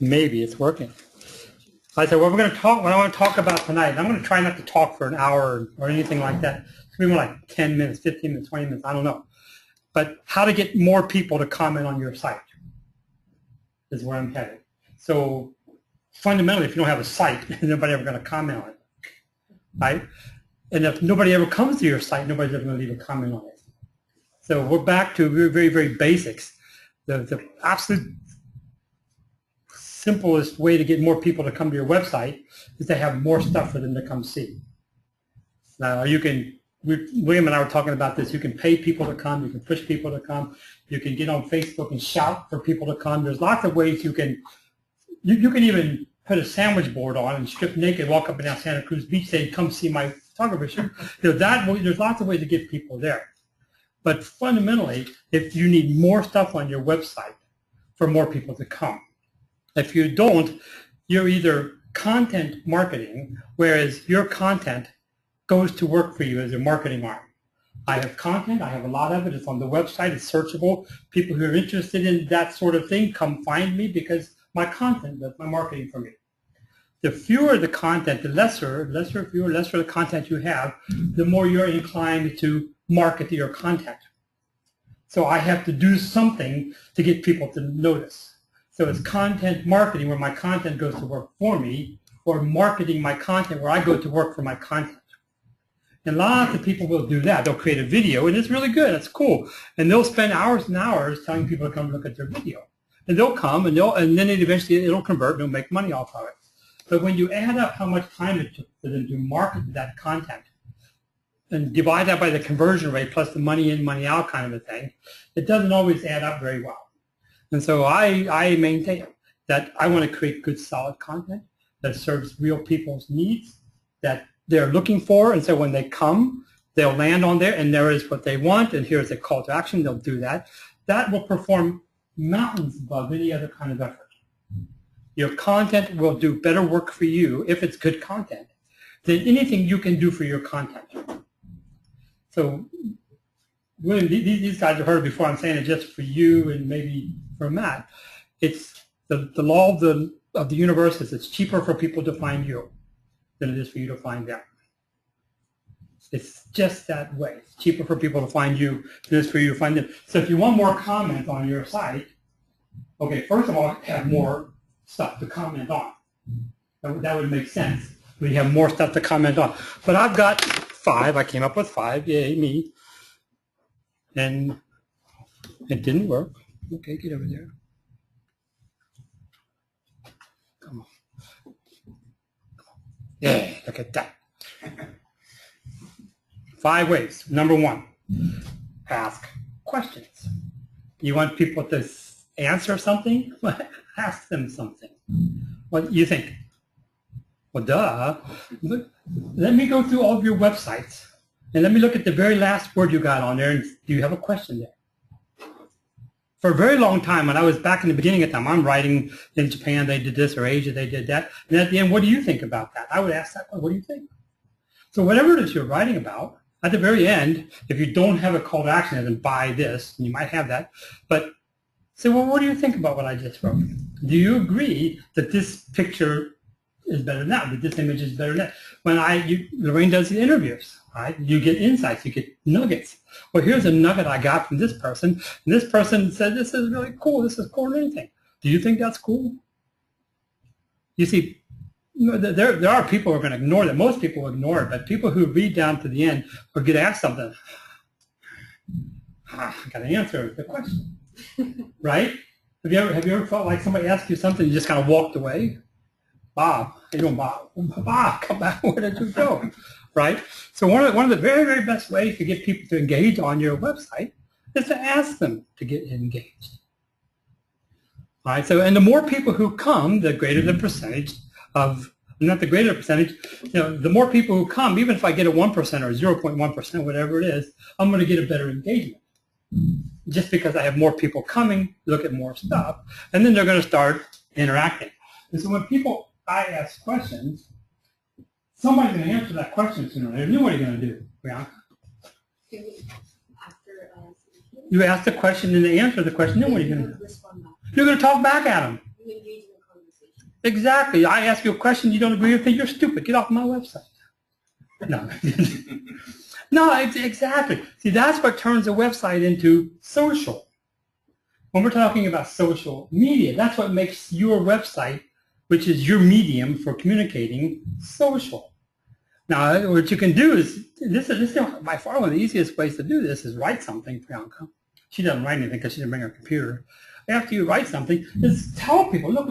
Maybe it's working. I said, well, what I want to talk about tonight, I'm going to try not to talk for an hour or anything like that. It's going to be more like 10 minutes, 15 minutes, 20 minutes, I don't know. But how to get more people to comment on your site is where I'm headed. So fundamentally, if you don't have a site, nobody's ever going to comment on it, right? And if nobody ever comes to your site, nobody's ever going to leave a comment on it. So we're back to very, very, very basics. The absolute simplest way to get more people to come to your website is to have more stuff for them to come see. Now, William and I were talking about this. You can pay people to come. You can push people to come. You can get on Facebook and shout for people to come. There's lots of ways you can even put a sandwich board on and strip naked, walk up and down Santa Cruz Beach saying, come see my photographer shoot. There's lots of ways to get people there. But fundamentally, if you need more stuff on your website for more people to come. If you don't, you're either content marketing, whereas your content goes to work for you as a marketing arm. I have content, I have a lot of it, it's on the website, it's searchable. People who are interested in that sort of thing come find me because my content does my marketing for me. The fewer the content, the lesser the content you have, the more you're inclined to market your content. So I have to do something to get people to notice. So it's content marketing where my content goes to work for me, or marketing my content where I go to work for my content. And lots of people will do that. They'll create a video, and it's really good. It's cool. And they'll spend hours and hours telling people to come look at their video. And they'll come, and then eventually it'll convert, and they'll make money off of it. But when you add up how much time it took for them to market that content and divide that by the conversion rate plus the money in, money out kind of a thing, it doesn't always add up very well. And so I maintain that I want to create good, solid content that serves real people's needs that they're looking for. And so when they come, they'll land on there, and there is what they want, and here's a call to action. They'll do that. That will perform mountains above any other kind of effort. Your content will do better work for you if it's good content than anything you can do for your content. So, William, these guys have heard it before. I'm saying it just for you and maybe for Matt. It's the law of the universe is it's cheaper for people to find you than it is for you to find them. It's just that way. It's cheaper for people to find you than it is for you to find them. So if you want more comments on your site, okay, first of all, have more stuff to comment on. That would make sense. We have more stuff to comment on. But I've got 5. I came up with 5. Yay, me. And it didn't work. Okay, get over there. Come on. Yeah, look at that. 5 ways. Number 1, ask questions. You want people to answer something? Ask them something. What do you think? Well, duh. Let me go through all of your websites, and let me look at the very last word you got on there, and do you have a question there? For a very long time, when I was back in the beginning of time, I'm writing in Japan, they did this, or Asia, they did that. And at the end, what do you think about that? I would ask that, what do you think? So whatever it is you're writing about, at the very end, if you don't have a call to action, then buy this, and you might have that, but say, well, what do you think about what I just wrote? Do you agree that this picture is better than that, that this image is better than that? When Lorraine does the interviews, right? You get insights, you get nuggets. Well, here's a nugget I got from this person, and this person said, this is really cool, this is cooler than anything. Do you think that's cool? You see, there are people who are going to ignore that. Most people will ignore it, but people who read down to the end or get asked something, I got to answer the question, right? Have you ever felt like somebody asked you something and you just kind of walked away? Bob, how you doing, Bob? Bob, come back. Where did you go? Right? So one of the very, very best ways to get people to engage on your website is to ask them to get engaged. All right. So, and the more people who come, the greater the percentage of, not the greater percentage, the more people who come, even if I get a 1% or 0.1%, whatever it is, I'm going to get a better engagement. Just because I have more people coming, look at more stuff, and then they're going to start interacting. And so when I ask questions, somebody's going to answer that question sooner or later. Then what are you going to do, Bianca? You ask the question and they answer the question, then what are you going to do? You're going to talk back at them. Exactly. I ask you a question, you don't agree with it, you're stupid. Get off my website. No. No, exactly. See, that's what turns a website into social. When we're talking about social media, that's what makes your website, which is your medium for communicating, social. Now, what you can do is, this is by far one of the easiest ways to do this is write something, Priyanka. She doesn't write anything because she didn't bring her computer. After you write something, just tell people, look,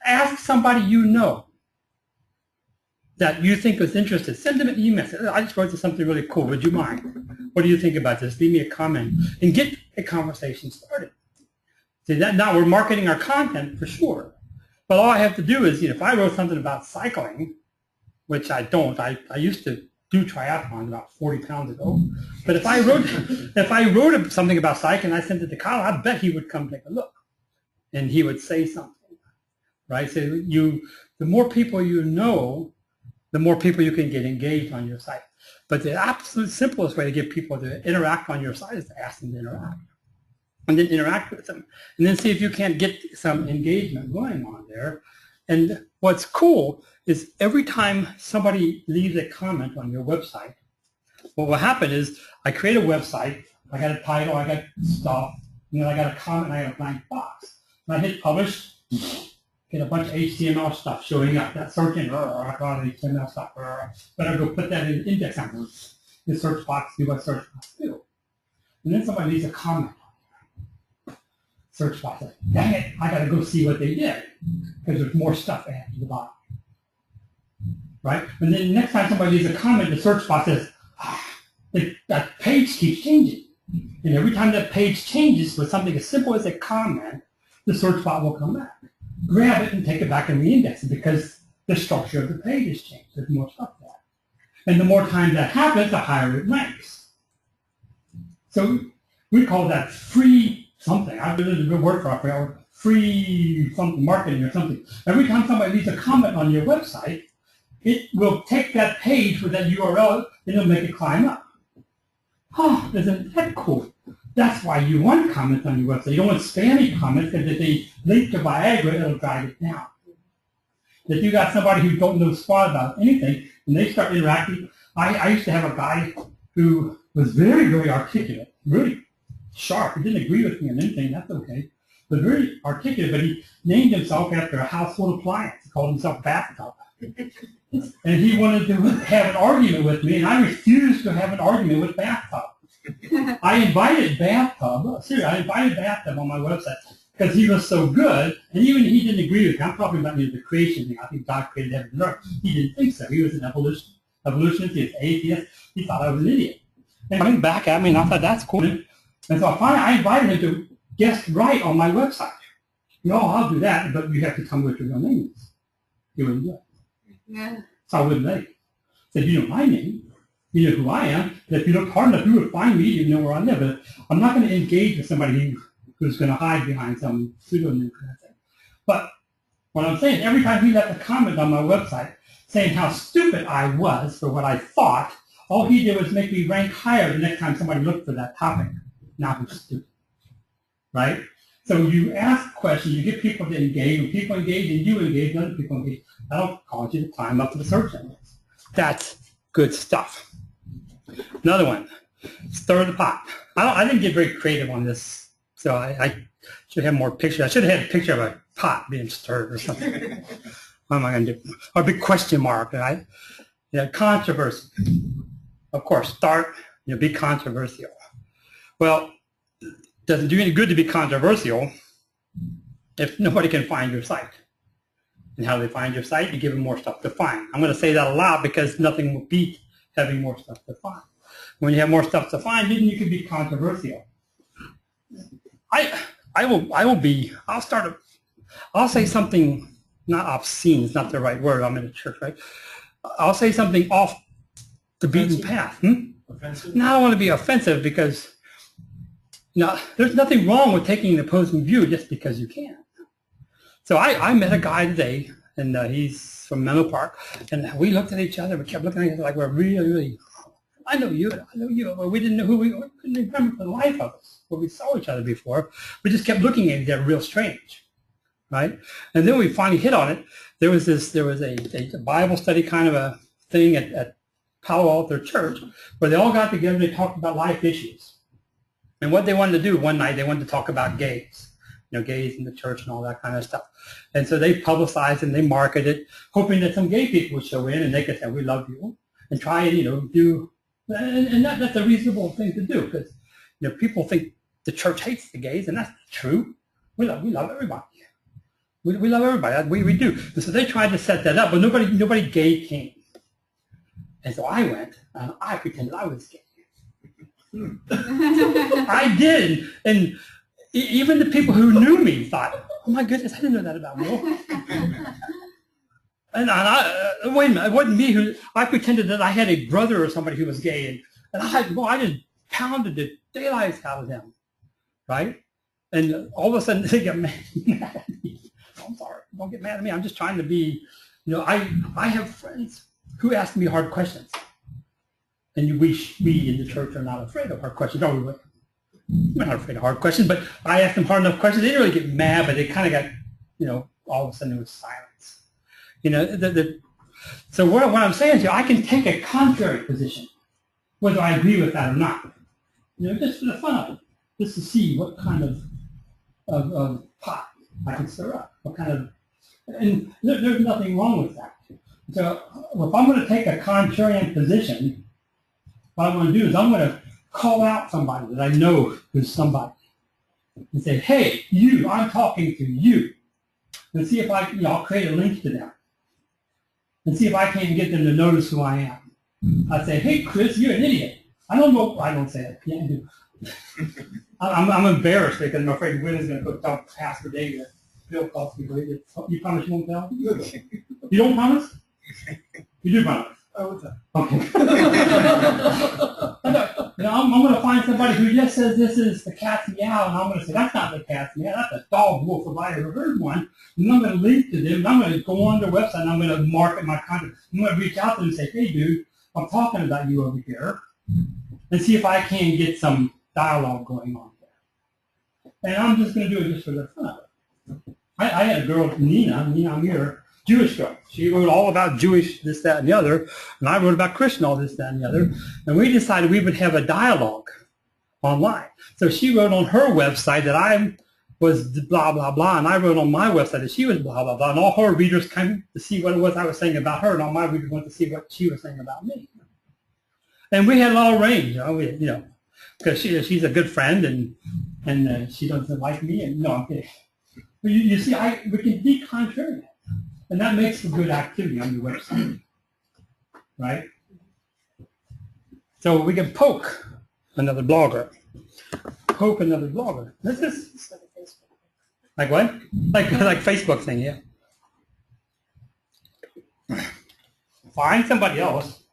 ask somebody you know that you think is interested. Send them an email. Say, I just wrote something really cool. Would you mind? What do you think about this? Leave me a comment and get a conversation started. See, now we're marketing our content for sure. But all I have to do is, if I wrote something about cycling, which I don't, I used to do triathlon about 40 pounds ago. But if I wrote something about cycling and I sent it to Kyle, I bet he would come take a look. And he would say something, right? So the more people you know, the more people you can get engaged on your site. But the absolute simplest way to get people to interact on your site is to ask them to interact. And then interact with them. And then see if you can't get some engagement going on there. And what's cool is every time somebody leaves a comment on your website, what will happen is I create a website, I got a title, I got stuff, and then I got a comment, I got a blank box. And I hit publish, get a bunch of HTML stuff showing up. That search in, I got HTML stuff. But I go put that in index numbers. The search box, do what search box do. And then somebody leaves a comment. Search box, like, dang it, I got to go see what they did because there's more stuff added to the bottom. Right? And then next time somebody leaves a comment, the search box says, that page keeps changing. And every time that page changes with something as simple as a comment, the search box will come back. Grab it and take it back and re-index it because the structure of the page has changed. There's more stuff there. And the more times that happens, the higher it ranks. So we call that free something. I believe there's a good word for it. Free something, marketing or something. Every time somebody leaves a comment on your website, it will take that page with that URL and it'll make it climb up. Oh, isn't that cool? That's why you want comments on your website. You don't want spammy comments because if they link to Viagra, it'll drive it down. If you got somebody who don't know squat about anything and they start interacting, I used to have a guy who was very, very articulate, really sharp. He didn't agree with me on anything, that's okay. But very articulate, but he named himself after a household appliance. He called himself Bathtub. And he wanted to have an argument with me, and I refused to have an argument with Bathtub. I invited Bathtub, seriously, I invited Bathtub on my website because he was so good, and even he didn't agree with me. I'm talking about the creation thing. I think God created heaven and earth. He didn't think so. He was an evolutionist, he was atheist. He thought I was an idiot. And coming back at me, and I thought, that's cool. And so finally, I invited him to guest write on my website. No, I'll do that, but you have to come with your real names. He wouldn't do it. Yeah. So I wouldn't let him. I said, you know my name. You know who I am. And if you look hard enough, you would find me. You know where I live. But I'm not going to engage with somebody who's going to hide behind some pseudonym kind of thing. But what I'm saying, every time he left a comment on my website saying how stupid I was for what I thought, all he did was make me rank higher the next time somebody looked for that topic. Now I'm stupid. Right? So you ask questions, you get people to engage. When people engage and you engage, other people engage. That'll cause you to climb up to the search engines. That's good stuff. Another one, stir the pot. I didn't get very creative on this, so I should have more pictures. I should have had a picture of a pot being stirred or something. What am I going to do? Or a big question mark, right? Yeah, controversy. Of course, be controversial. Well, doesn't do any good to be controversial if nobody can find your site. And how do they find your site? You give them more stuff to find. I'm going to say that a lot because nothing will beat having more stuff to find. When you have more stuff to find, then you can be controversial. I'll say something not obscene, it's not the right word, I'm in a church, right? I'll say something off the beaten path. Offensive? Now I don't want to be offensive because there's nothing wrong with taking an opposing view just because you can. So I met a guy today, and he's from Menlo Park, and we looked at each other. We kept looking at each other like we're really, really, I know you, but we didn't know who we were. We couldn't remember the life of us, but we saw each other before. We just kept looking at each other real strange. right? And then we finally hit on it. There was a Bible study kind of a thing at Palo Alto Church where they all got together and they talked about life issues. And what they wanted to do one night, they wanted to talk about gays, gays in the church and all that kind of stuff. And so they publicized and they marketed it, hoping that some gay people would show in and they could say, we love you, and try and, do, and that's a reasonable thing to do because, people think the church hates the gays, and that's true. We love everybody. We love everybody. We do. And so they tried to set that up, but nobody gay came. And so I went, and I pretended I was gay. I did. And even the people who knew me thought, oh my goodness, I didn't know that about me. And wait a minute, it wasn't me I pretended that I had a brother or somebody who was gay. And I just pounded the daylights out of them, right? And all of a sudden they get mad at me. I'm sorry, don't get mad at me. I'm just trying to be, I have friends who ask me hard questions. And we in the church are not afraid of hard questions. No, we're not afraid of hard questions, but I asked them hard enough questions. They didn't really get mad, but they kind of got, all of a sudden it was silence. So what I'm saying is, I can take a contrary position, whether I agree with that or not. Just for the fun of it, just to see what kind of pot I can stir up. And there's nothing wrong with that. So if I'm going to take a contrarian position, what I'm going to do is I'm going to call out somebody that I know is somebody and say, hey, you, I'm talking to you. And see if I'll create a link to them. And see if I can get them to notice who I am. I say, hey, Chris, you're an idiot. I don't know. I don't say that. Yeah, I do. I'm embarrassed because I'm afraid Will's going to go tell Pastor David that Bill calls me. You promise you won't tell? You don't promise? You do promise? Oh, what's up? Okay. I'm going to find somebody who just says this is the cat's meow, and I'm going to say that's not the cat's meow, that's a dog wolf if I ever heard one. And I'm going to link to them, and I'm going to go on their website, and I'm going to market my content. I'm going to reach out to them and say, hey, dude, I'm talking about you over here, and see if I can get some dialogue going on there. And I'm just going to do it just for the fun of it. I had a girl, Nina Amir, Jewish girl. She wrote all about Jewish, this, that, and the other, and I wrote about Christian, all this, that, and the other, and we decided we would have a dialogue online. So she wrote on her website that I was blah, blah, blah, and I wrote on my website that she was blah, blah, blah, and all her readers came to see what it was I was saying about her, and all my readers went to see what she was saying about me. And we had a lot of range, because she's a good friend, and she doesn't like me, and no, I'm kidding. But you see, we can be contrarian. And that makes for good activity on your website, right? So we can poke another blogger. Poke another blogger. This is like what? Like Facebook thing, yeah. Find somebody else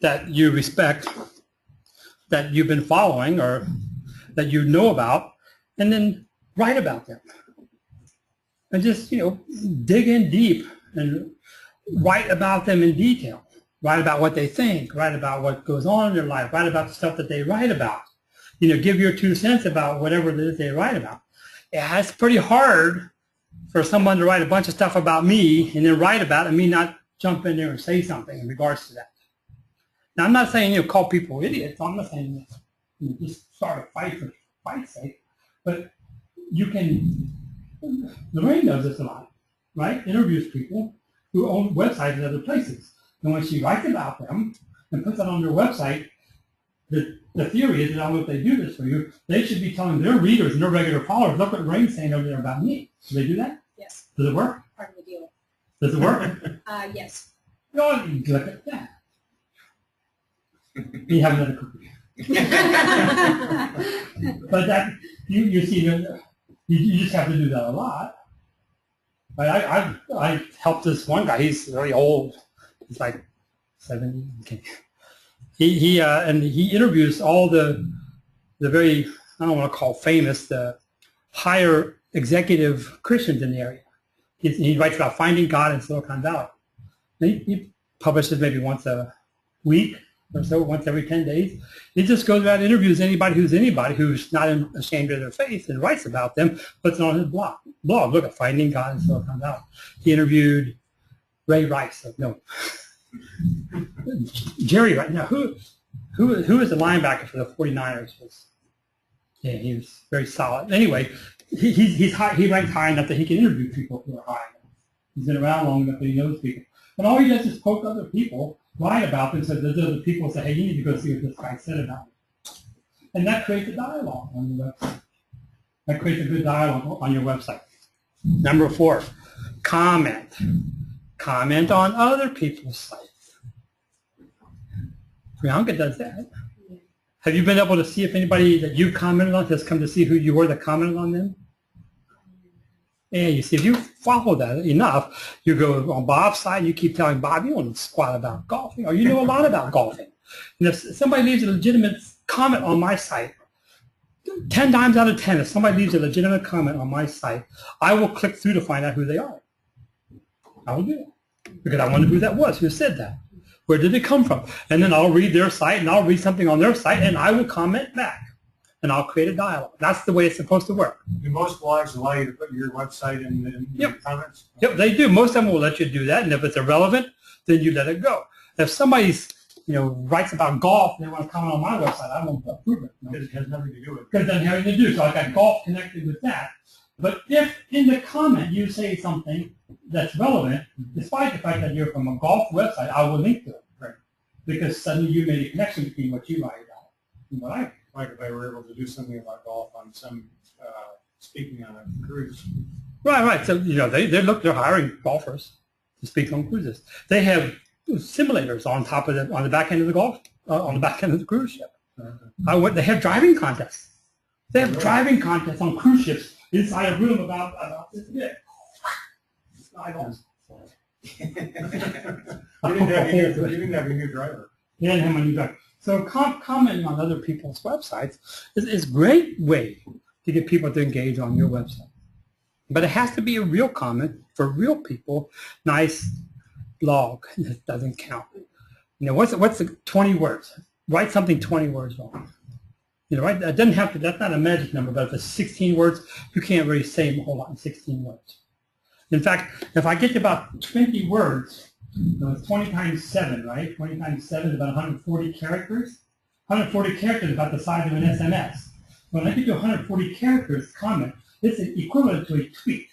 that you respect, that you've been following, or that you know about, and then write about them. And just, dig in deep and write about them in detail. Write about what they think. Write about what goes on in their life. Write about the stuff that they write about. Give your 2 cents about whatever it is they write about. Yeah, it's pretty hard for someone to write a bunch of stuff about me and then write about it and me not jump in there and say something in regards to that. Now, I'm not saying, call people idiots. I'm not saying just start a fight for fight's sake. But you can... Lorraine does this a lot, right? Interviews people who own websites in other places. And when she writes about them and puts it on their website, the theory is that I don't know if they do this for you, they should be telling their readers and their regular followers, look what Lorraine's saying over there about me. Do they do that? Yes. Does it work? Part of the deal. Does it work? Yes. No, you look at that. You have another cookie. But that, you see, you just have to do that a lot. I helped this one guy. He's very old. He's like 70. Okay. He interviews all the very, I don't want to call famous, the higher executive Christians in the area. He writes about finding God in Silicon Valley. He publishes maybe once a week or so, once every 10 days. He just goes around and interviews anybody who's not ashamed of their faith and writes about them, puts it on his blog. blog. Look at Finding God in Silicon Valley. He interviewed Ray Rice. No, Jerry Rice. Now, who is the linebacker for the 49ers? Yeah, he was very solid. Anyway, he ranks high enough that he can interview people who are high enough. He's been around long enough that he knows people. And all he does is poke other people, write about them, so that other people say, hey, you need to go see what this guy said about me. And that creates a dialogue on your website. That creates a good dialogue on your website. Number 4, comment. Comment on other people's sites. Priyanka does that. Have you been able to see if anybody that you commented on has come to see who you were that commented on them? And you see, if you follow that enough, you go on Bob's side, you keep telling Bob, you don't know squat about golfing, or you know a lot about golfing. And if somebody leaves a legitimate comment on my site, 10 times out of 10, if somebody leaves a legitimate comment on my site, I will click through to find out who they are. I will do that because I wonder who that was, who said that. Where did it come from? And then I'll read their site, and I'll read something on their site, and I will comment back. And I'll create a dialogue. That's the way it's supposed to work. Do most blogs allow you to put your website in your comments? Yep, they do. Most of them will let you do that, and if it's irrelevant, then you let it go. If somebody's writes about golf and they want to comment on my website, I won't approve it. Because it has nothing to do with it. Because it doesn't have anything to do. So I got golf connected with that. But if in the comment you say something that's relevant, despite the fact that you're from a golf website, I will link to it. Right? Because suddenly you made a connection between what you write about and what I write. Like if I were able to do something about golf on some speaking on a cruise. Right. So they're hiring golfers to speak on cruises. They have simulators on top of on the back end of the golf on the back end of the cruise ship. They have driving contests. They have driving contests on cruise ships inside a room about this big. I don't. You didn't have a new driver. You didn't have a new driver. So commenting on other people's websites is a great way to get people to engage on your website. But it has to be a real comment for real people. Nice blog. It doesn't count. What's the 20 words? Write something 20 words long. Right? That doesn't have to. That's not a magic number. But if it's 16 words, you can't really say a whole lot in 16 words. In fact, if I get to about 20 words, it's 20 times 7, right? 20 times 7 is about 140 characters. 140 characters is about the size of an SMS. When I get to 140 characters comment, it's equivalent to a tweet.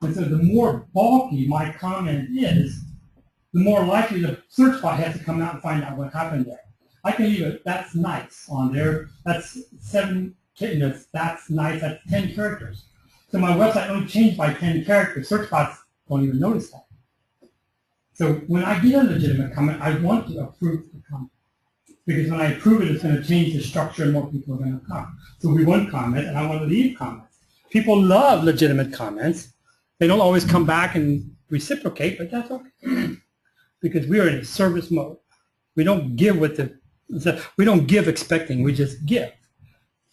And so the more bulky my comment is, the more likely the search bot has to come out and find out what happened there. I can leave it, that's nice on there. That's 7, that's nice, that's 10 characters. So my website only changed by 10 characters. Search bots don't even notice that. So when I get a legitimate comment, I want to approve the comment. Because when I approve it, it's going to change the structure and more people are going to come. So we want comments, and I want to leave comments. People love legitimate comments. They don't always come back and reciprocate, but that's okay. Because we are in a service mode. We don't give we don't give expecting, we just give.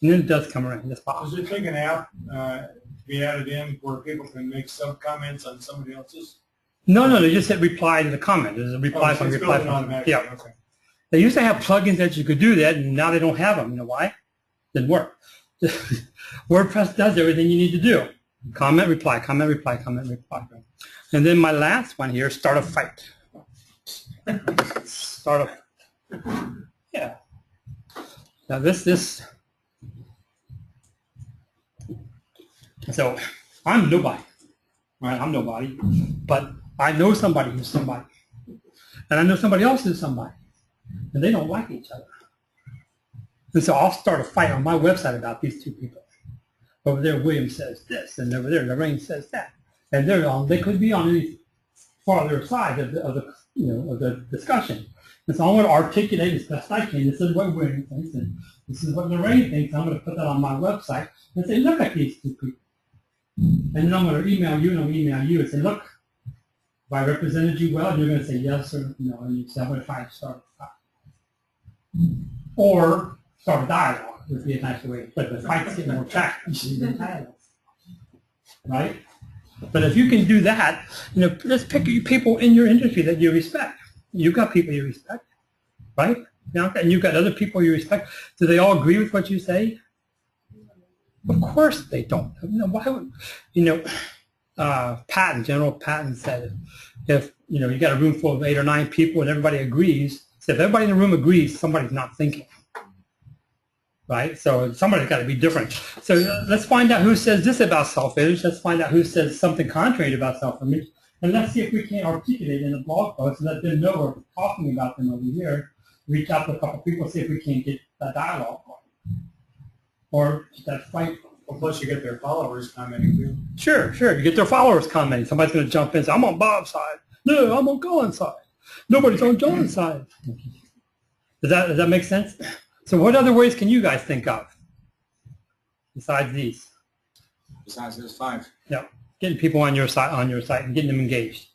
And then it does come around. That's possible. Does it take an app to be added in where people can make sub-comments on somebody else's? No, they just hit reply to the comment. There's a reply from reply from. Yeah. Okay. They used to have plugins that you could do that, and now they don't have them. You know why? Didn't work. WordPress does everything you need to do. Comment, reply, comment, reply, comment, reply. And then my last one here, start a fight. Start a fight. Yeah. Now so I'm nobody. Right? I'm nobody. But I know somebody who's somebody. And I know somebody else who's somebody. And they don't like each other. And so I'll start a fight on my website about these two people. Over there, William says this, and over there, Lorraine says that. And they could be on any farther side of the discussion. And so I'm going to articulate as best I can. This is what William thinks, and this is what Lorraine thinks. I'm going to put that on my website and say, look at these two people. And then I'm going to email you, and I'll email you and say, look, if I represented you well, you're going to say yes or no, and you say, I'm going to try and start a fight. Or start a dialogue would be a nicer way. But the fights get more traction than dialogue. Right? But if you can do that, let's pick people in your industry that you respect. You've got people you respect, right? And you've got other people you respect. Do they all agree with what you say? Of course they don't. No, why would, General Patton said, if, you got a room full of 8 or 9 people and everybody agrees, so if everybody in the room agrees, somebody's not thinking. Right? So somebody's got to be different. So let's find out who says this about self-image. Let's find out who says something contrary about self-image. And let's see if we can articulate in a blog post and let them know we're talking about them over here. Reach out to a couple people, see if we can get a dialogue going. Or that fight. Well, plus you get their followers commenting too. Sure. You get their followers commenting. Somebody's going to jump in and say, I'm on Bob's side. No, I'm on Colin's side. Nobody's on John's side. Does that make sense? So what other ways can you guys think of besides these? Besides those 5. Yeah, getting people on your site and getting them engaged.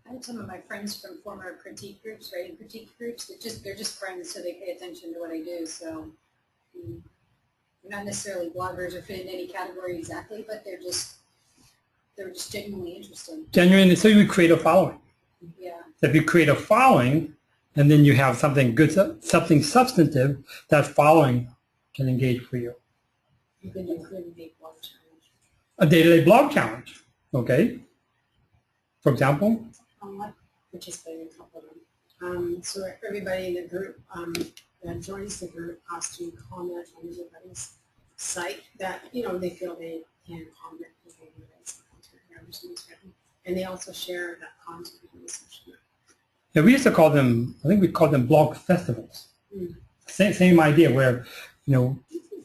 I have some of my friends from former critique groups, writing critique groups, they're just friends, so they pay attention to what I do. So they're not necessarily bloggers or fit in any category exactly, but they're just genuinely interested. Genuinely, so you create a following. Yeah. If you create a following, and then you have something good, something substantive, that following can engage for you. You can do a day blog challenge. A day-to-day blog challenge, okay? For example? I participated in a couple of them. So everybody in the group that joins the group has to comment on everybody's site that, they feel they can comment because they read some content whatever someone's written. And they also share that content in the session. Yeah, we used to call them, I think we called them blog festivals. Same idea where,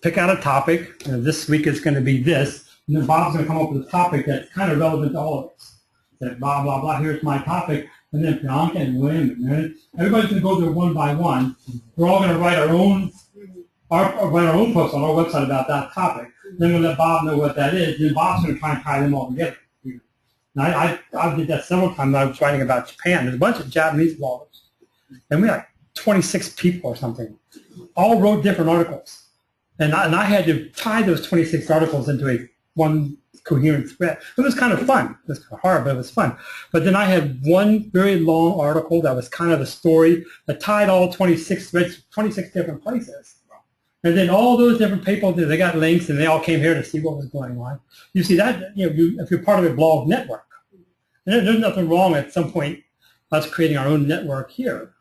pick out a topic, this week is going to be this, and then Bob's going to come up with a topic that's kind of relevant to all of us. That blah, blah, blah, here's my topic, and then Bianca and William, and everybody's going to go there one by one. We're all going to write our own post on our website about that topic. Then we'll let Bob know what that is, then Bob's going to try and tie them all together. And I did that several times. I was writing about Japan. There's a bunch of Japanese bloggers, and we had 26 people or something, all wrote different articles. And I had to tie those 26 articles into one coherent thread. It was kind of fun. It was hard, but it was fun. But then I had one very long article that was kind of a story that tied all 26 threads, 26 different places. And then all those different people, they got links, and they all came here to see what was going on. You see that, if you're part of a blog network, and there's nothing wrong at some point us creating our own network here,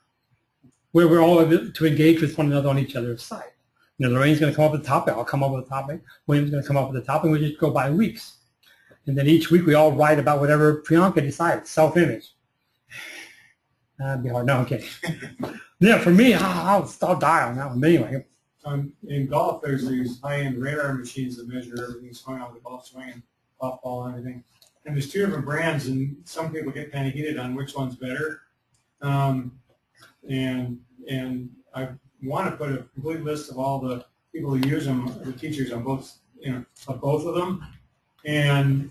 where we're all able to engage with one another on each other's site. Lorraine's going to come up with a topic. I'll come up with a topic. William's going to come up with a topic. We just go by weeks. And then each week we all write about whatever Priyanka decides, self-image. That'd be hard. No, okay. Yeah, for me, I'll die on that one. But anyway. In golf, there's these high-end radar machines that measure everything that's going on with the golf swing and golf ball and everything. And there's 2 different brands, and some people get kind of heated on which one's better. And I want to put a complete list of all the people who use them, the teachers on both, of both of them, and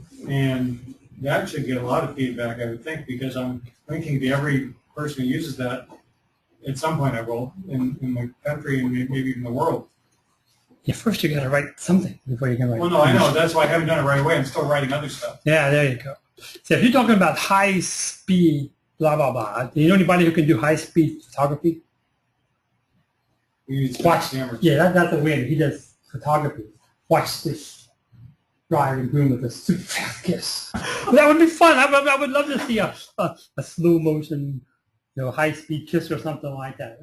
that should get a lot of feedback, I would think, because I'm linking to every person who uses that at some point I will in the country and maybe even the world. Yeah, first you got to write something before you can write. Well, no, I know. That's why I haven't done it right away. I'm still writing other stuff. Yeah, there you go. So if you're talking about high speed, blah, blah, blah, do you know anybody who can do high speed photography? Watch cameras. Yeah, that's the way he does photography. Watch this bride and groom with a super fast kiss. That would be fun. I would love to see a slow motion, high speed kiss or something like that.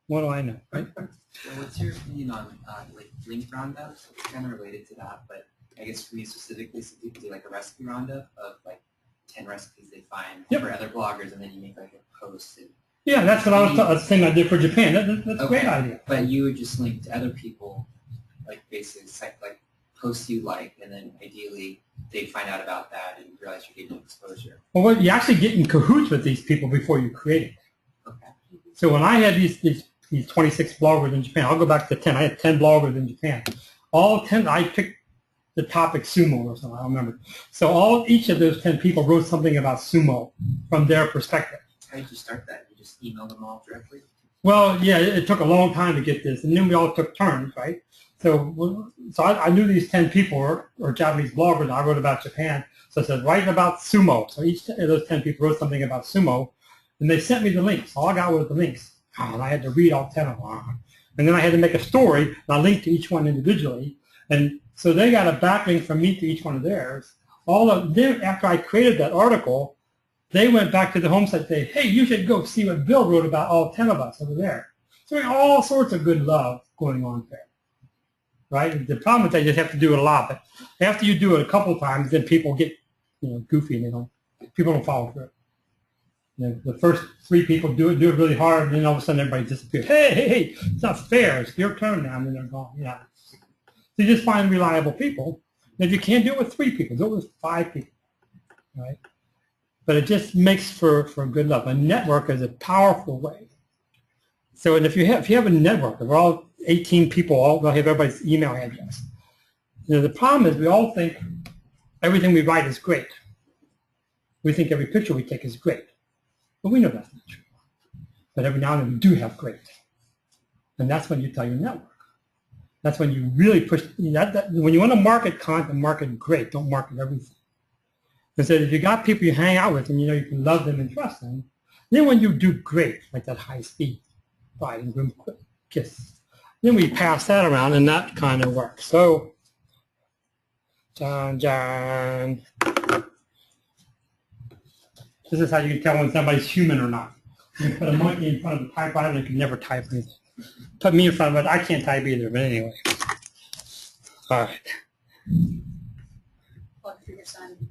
What do I know, right? Well, what's your opinion on link roundups? It's kind of related to that, but I guess for me specifically, some people do a recipe roundup of 10 recipes they find for other bloggers, and then you make a post. And yeah, that's what I was saying I did for Japan. That's a great idea. But you would just link to other people, basically posts you and then ideally they find out about that and realize you're getting exposure. Well, you actually get in cahoots with these people before you create it. Okay. So when I had these 26 bloggers in Japan, I'll go back to 10. I had 10 bloggers in Japan. All 10, I picked the topic sumo or something, I don't remember. So each of those 10 people wrote something about sumo from their perspective. How did you start that? You just emailed them all directly? Well, yeah, it took a long time to get this, and then we all took turns, right? So I knew these 10 people were Japanese bloggers. I wrote about Japan. So I said, write about sumo. So each of those 10 people wrote something about sumo, and they sent me the links. All I got was the links. And I had to read all 10 of them. And then I had to make a story, and I linked to each one individually. And so they got a backlink from me to each one of theirs. All of them, after I created that article, they went back to the home site and say, hey, you should go see what Bill wrote about all 10 of us over there. So all sorts of good love going on there. Right? The problem is they just have to do it a lot. But after you do it a couple times, then people get goofy and people don't follow through. The first 3 people do it really hard, and then all of a sudden everybody disappears. Hey, it's not fair. It's your turn now, and then they're gone. Yeah. So you just find reliable people. And if you can't do it with 3 people, do it with 5 people. Right? But it just makes for good love. A network is a powerful way. So, and if you have a network, if we're all 18 people, all have everybody's email address. The problem is we all think everything we write is great. We think every picture we take is great. But we know that's not true. But every now and then we do have great. And that's when you tell your network. That's when you really push, when you want to market content, market great, don't market everything. And so if you got people you hang out with and you can love them and trust them, then when you do great, like that high speed bride and groom kiss, then we pass that around and that kind of works. So, John. This is how you can tell when somebody's human or not. You can put a monkey in front of the typewriter, they can never type anything. Put me in front of it, I can't type either, but anyway. All right. Plug for your son.